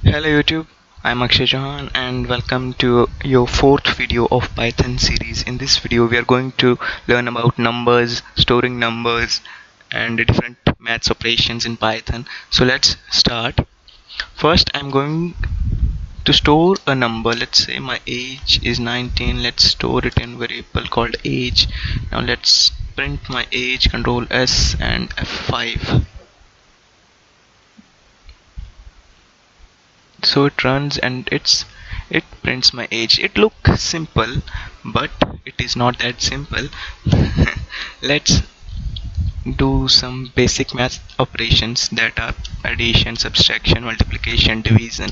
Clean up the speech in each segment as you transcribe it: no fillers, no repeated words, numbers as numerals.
Hello YouTube, I'm Akshay Chauhan and welcome to your fourth video of Python series. In this video we are going to learn about numbers, storing numbers and different maths operations in Python. So let's start. First I'm going to store a number. Let's say my age is 19. Let's store it in variable called age. Now let's print my age, Control S and F5. So it runs and it prints my age. It looks simple, but it is not that simple. Let's do some basic math operations that are addition, subtraction, multiplication, division,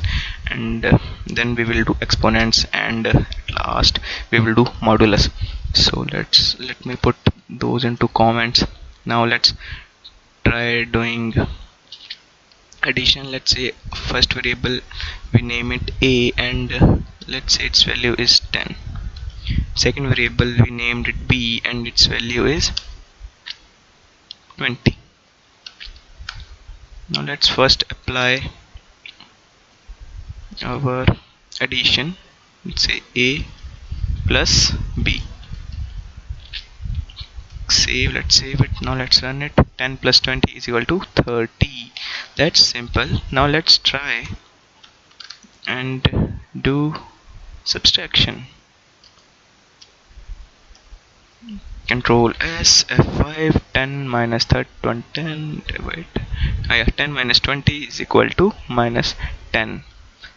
and then we will do exponents, and at last we will do modulus. So let me put those into comments. Now let's try doing addition. Let's say first variable we name it a, and let's say its value is 10. Second variable we named it b and its value is 20. Now let's first apply our addition. Let's say a plus b. Let's save it. Now let's run it. 10 plus 20 is equal to 30. That's simple. Now let's try and do subtraction. Control S, F5, 10 minus 30, 10 divide. 10 minus 20 is equal to minus 10.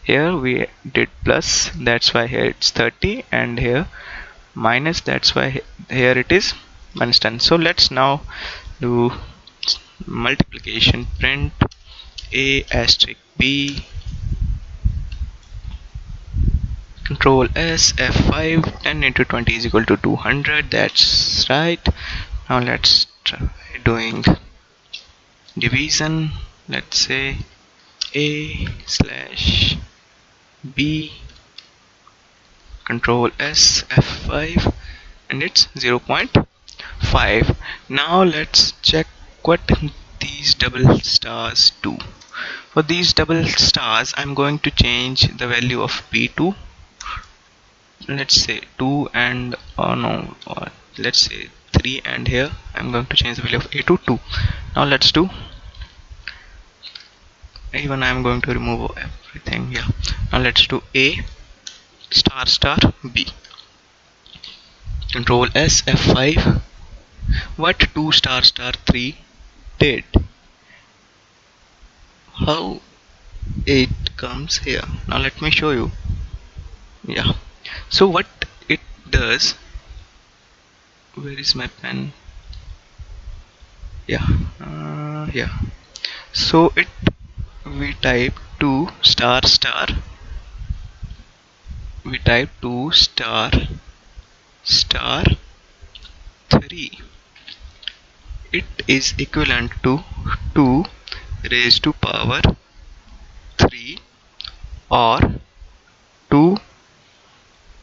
Here we did plus, that's why here it's 30, and here minus, that's why here it is minus 10. So let's now do multiplication. Print a asterisk b, Control S, F5, 10 into 20 is equal to 200. That's right. Now let's try doing division. Let's say a slash b, Control S, F5, and it's 0.5. Now let's check what these double stars do. For these double stars I'm going to change the value of b to, let's say 2, and let's say 3, and here I'm going to change the value of a to 2. Now let's do, even I'm going to remove everything. Yeah, now let's do a star star b, Control S, F5. What 2 star star 3 did, how it comes here. Now let me show you. Yeah, so what it does, where is my pen? Yeah, so we type 2 star star, we type 2 star star 3. It is equivalent to 2 raised to power 3, or 2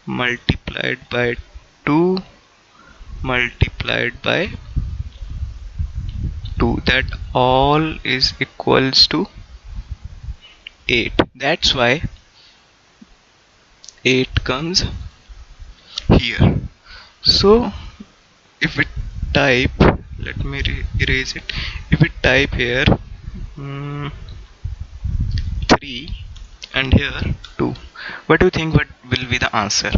multiplied by 2 multiplied by 2. That all is equals to 8. That's why 8 comes here. So if we type, let me erase it. If we type here 3 and here 2, what do you think what will be the answer?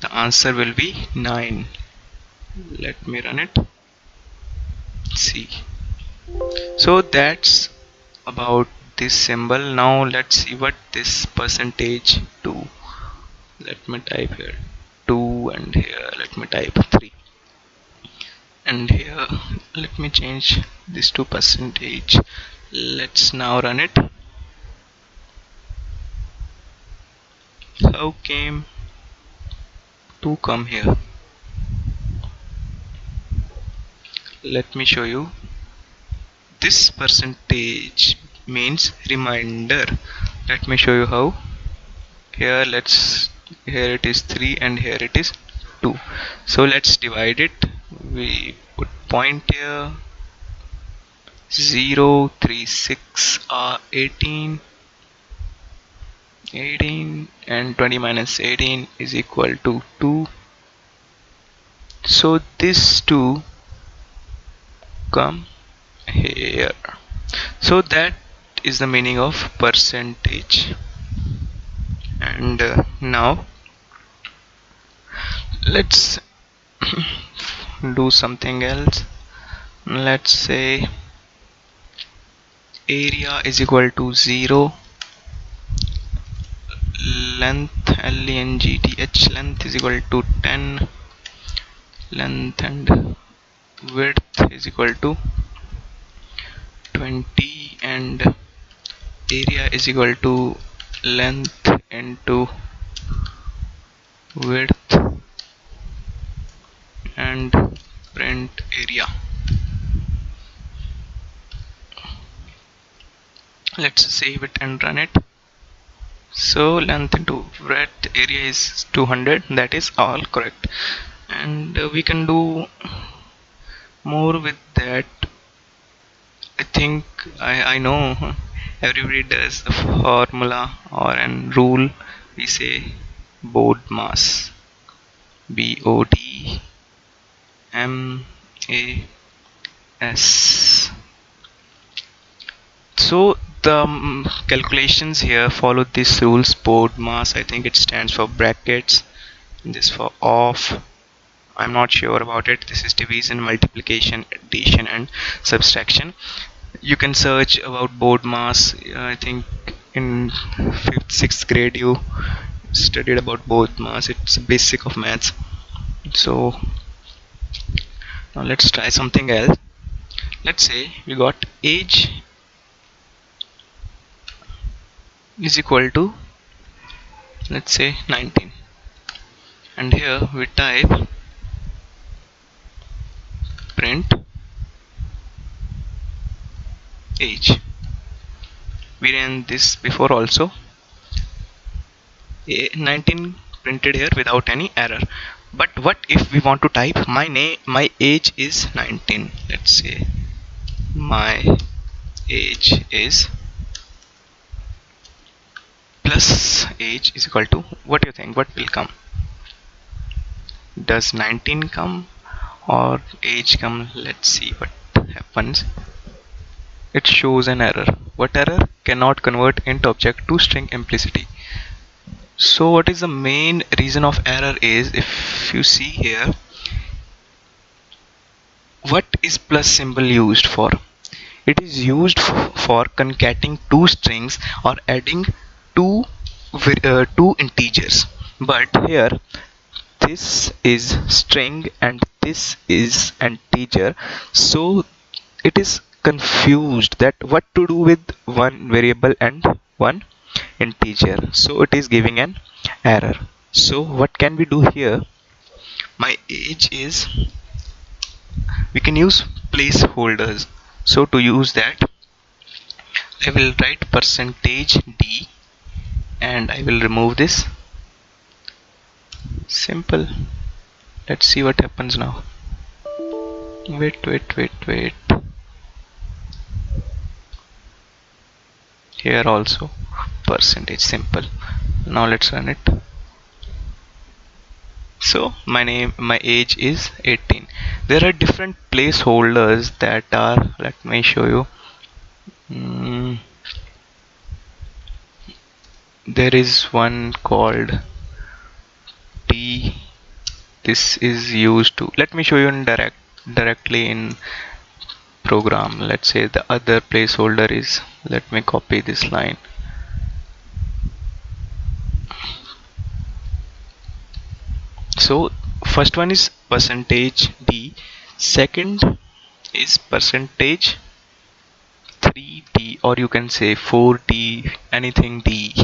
The answer will be 9. Let me run it. See, so that's about this symbol. Now let's see what this percentage do. Let me type here 2, and here let me type 3, and here let me change this to percentage. Let's now run it. How came 2 come here? Let me show you. This percentage means remainder. Let me show you how. Here here it is 3 and here it is 2. So let's divide it. We put point here, 0, 3, 6 are 18, 18 and 20 minus 18 is equal to 2. So this 2 come here. So that is the meaning of percentage. And now let's do something else. Let's say area is equal to 0, length length length is equal to 10, length and width is equal to 20, and area is equal to length into width and print area. Let's save it and run it. So length into breadth area is 200. That is all correct, and we can do more with that. I think I know everybody does the formula or an rule. We say board mass, BODMAS. So the calculations here follow these rules. Board mass, I think it stands for brackets, this for off, I'm not sure about it. This is division, multiplication, addition and subtraction. You can search about board mass. I think in 5th 6th grade you studied about board mass. It's a basic of maths. So now let's try something else. Let's say we got age is equal to, let's say, 19, and here we type print age. We ran this before also. 19 printed here without any error. But what if we want to type my age is 19? Let's say my age is plus age is equal to, what do you think, what will come? Does 19 come or age come? Let's see what happens. It shows an error. What error? Cannot convert int object to string implicitly. So what is the main reason of error is, if you see here, what is plus symbol used for? It is used for concatenating two strings or adding two integers. But here this is string and this is integer, so it is confused that what to do with one variable and one integer, so it is giving an error. So what can we do here? My age is, we can use placeholders. So to use that, I will write percentage d and I will remove this. Simple. Let's see what happens now. Wait. Here also percentage, simple. Now let's run it. So my age is 18. There are different placeholders that are, let me show you. There is one called T. This is used to, let me show you in directly in program. Let's say the other placeholder is, let me copy this line. So first one is percentage d, second is percentage 3d, or you can say 4d, anything d,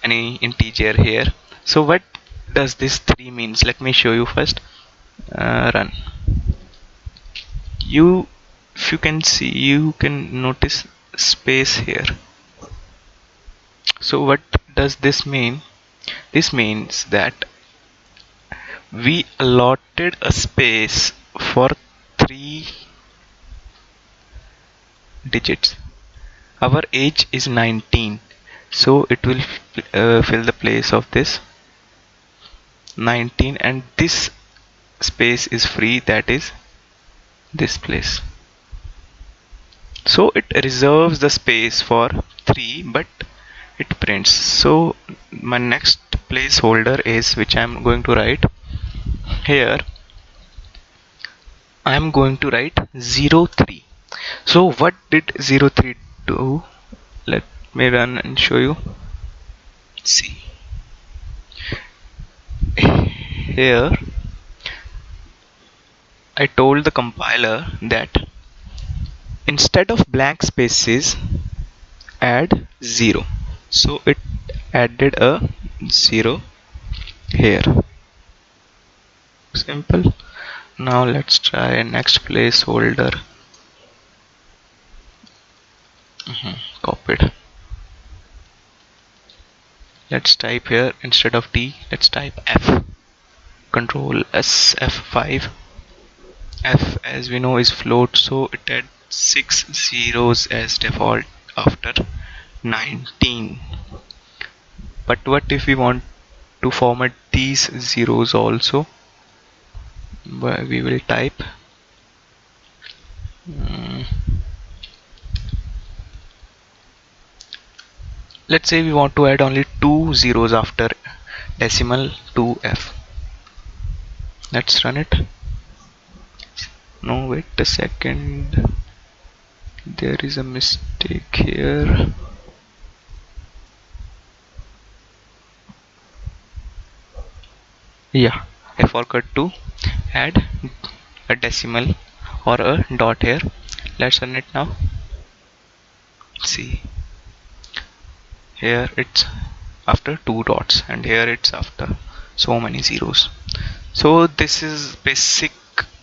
any integer here. So what does this 3 means? Let me show you first. Run. If you can see, you can notice space here. So what does this mean? This means that we allotted a space for 3 digits. Our age is 19. so it will fill the place of this 19, and this space is free, that is this place. So it reserves the space for 3, but it prints. So my next placeholder is, which I'm going to write here, I'm going to write 03. So what did 03 do? Let me run and show you. See here, I told the compiler that instead of blank spaces add 0, so it added a 0 here. Simple. Now let's try next placeholder. Copied. Let's type here, instead of D, let's type F. Control S, F5. F, as we know, is float, so it had 6 zeros as default after 19. But what if we want to format these zeros also? We will type let's say we want to add only 2 zeros after decimal 2F. Let's run it. No, wait a second, there is a mistake here. Yeah, I forgot to add a decimal or a dot here. Let's run it now. See, here it's after 2 dots and here it's after so many zeros. So this is basic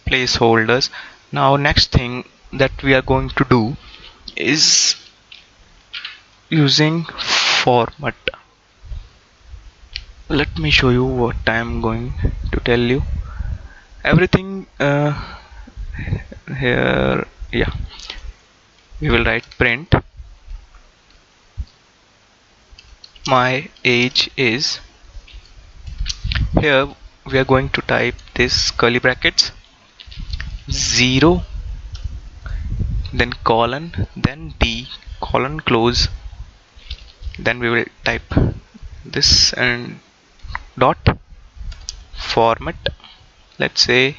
placeholders. Now next thing that we are going to do is using format. Let me show you what I am going to tell you. Everything here, yeah, we will write print my age is. Here we are going to type this curly brackets 0, then colon, then D, colon close, then we will type this and dot format. Let's say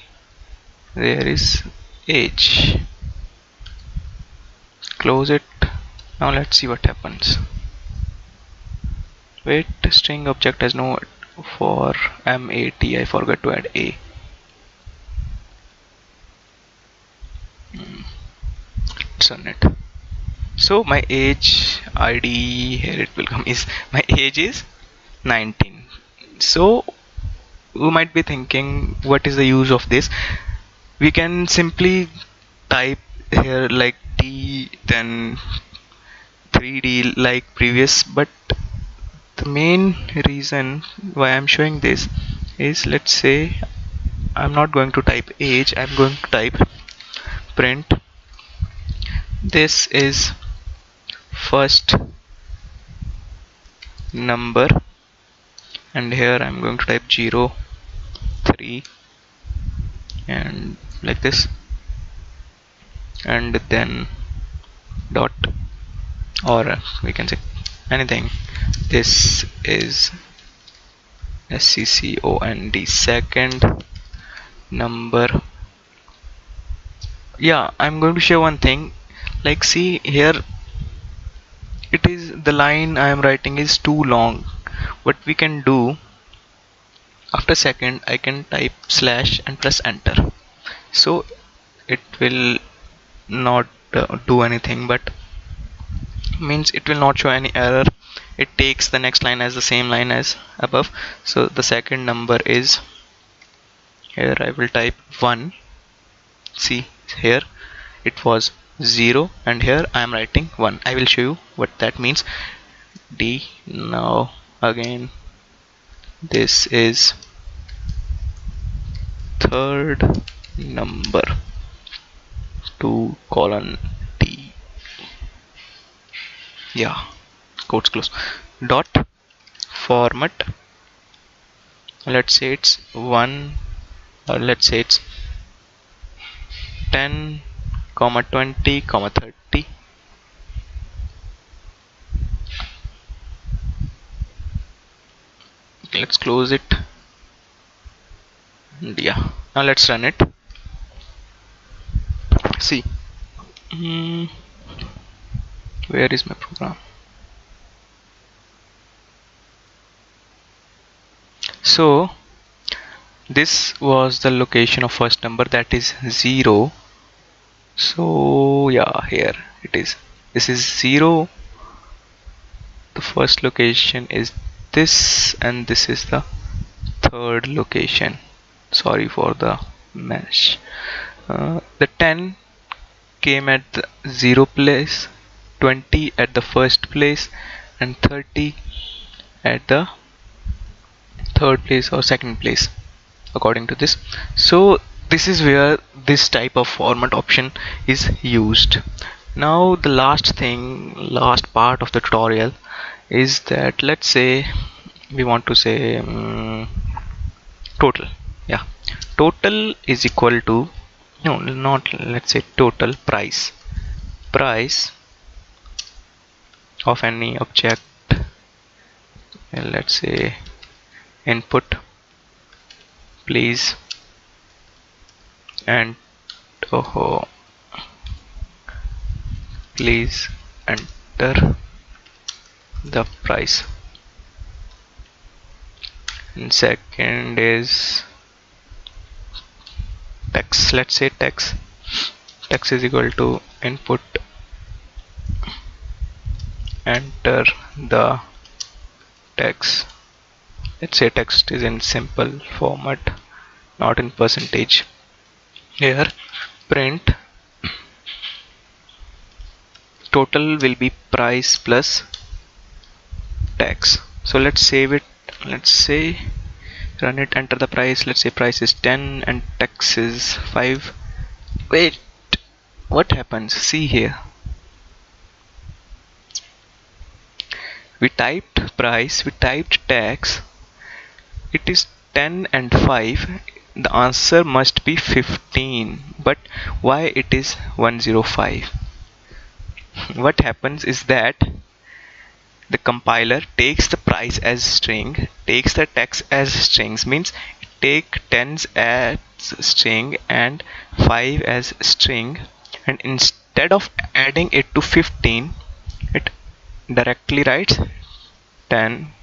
there is age, close it. Now let's see what happens. Wait, string object has no for mat, I forgot to add a. Let's run it. So my age ID, here it will come, is my age is 19. So you might be thinking, what is the use of this? We can simply type here like D, then 3D like previous, but the main reason why I'm showing this is, let's say I'm not going to type age, I'm going to type print this is first number, and here I'm going to type 0, 3 and like this, and then dot, or we can say anything. This is SCCOND second number. Yeah, I'm going to show one thing, like see here, it is the line I am writing is too long. What we can do, after second I can type slash and press enter, so it will not do anything, but means it will not show any error. It takes the next line as the same line as above. So the second number is, here I will type 1. See here it was 0 and here I am writing 1. I will show you what that means. D. Now again, this is third number, 2 colon D. Yeah, quotes close, dot format, let's say it's 1, or let's say it's 10, 20, 30. Let's close it. And yeah, now let's run it. See, where is my program? So this was the location of first number, that is 0. So yeah, here it is. This is 0. The first location is this, and this is the third location. Sorry for the mesh. The 10 came at the 0 place, 20 at the first place, and 30 at the third place or second place according to this. So this is where this type of format option is used. Now the last part of the tutorial is that, let's say we want to say total. Yeah, total is equal to, no, not, let's say total price of any object. And let's say input, please, and please enter the price. And second is text. Let's say text is equal to input, enter the text. Let's say text is in simple format, not in percentage. Here print total will be price plus tax. So let's save it. Let's say run it, enter the price. Let's say price is 10 and tax is 5. Wait, what happens? See here, we typed price, we typed tax, it is 10 and 5. The answer must be 15, but why it is 105? What happens is that the compiler takes the price as string, takes the tax as strings, means take 10s as string and 5 as string, and instead of adding it to 15, it directly writes 10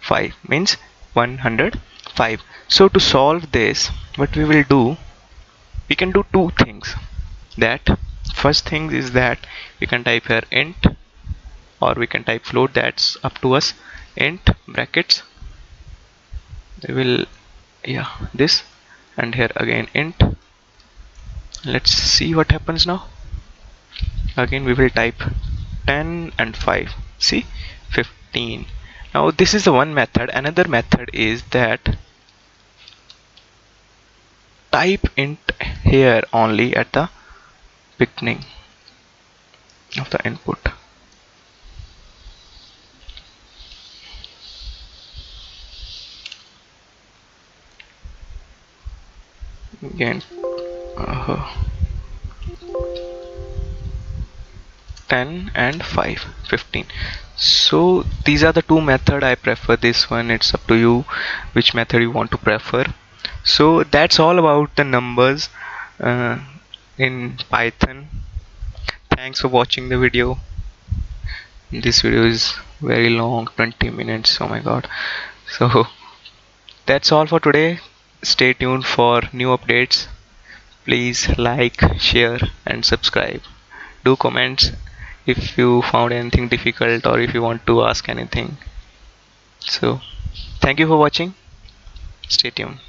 5, means 105. So to solve this, what we will do, we can do two things. That first thing is that we can type here int, or we can type float, that's up to us. Int brackets, we will, yeah, this, and here again int. Let's see what happens now. Again we will type 10 and 5, see, 15. Now this is the one method. Another method is that type int here only at the beginning of the input. Again 10 and 5, 15. So these are the two methods. I prefer this one. It's up to you which method you want to prefer. So that's all about the numbers in Python. Thanks for watching the video. This video is very long, 20 minutes. Oh my god. So that's all for today. Stay tuned for new updates. Please like, share and subscribe. Do comments if you found anything difficult or if you want to ask anything. So thank you for watching. Stay tuned.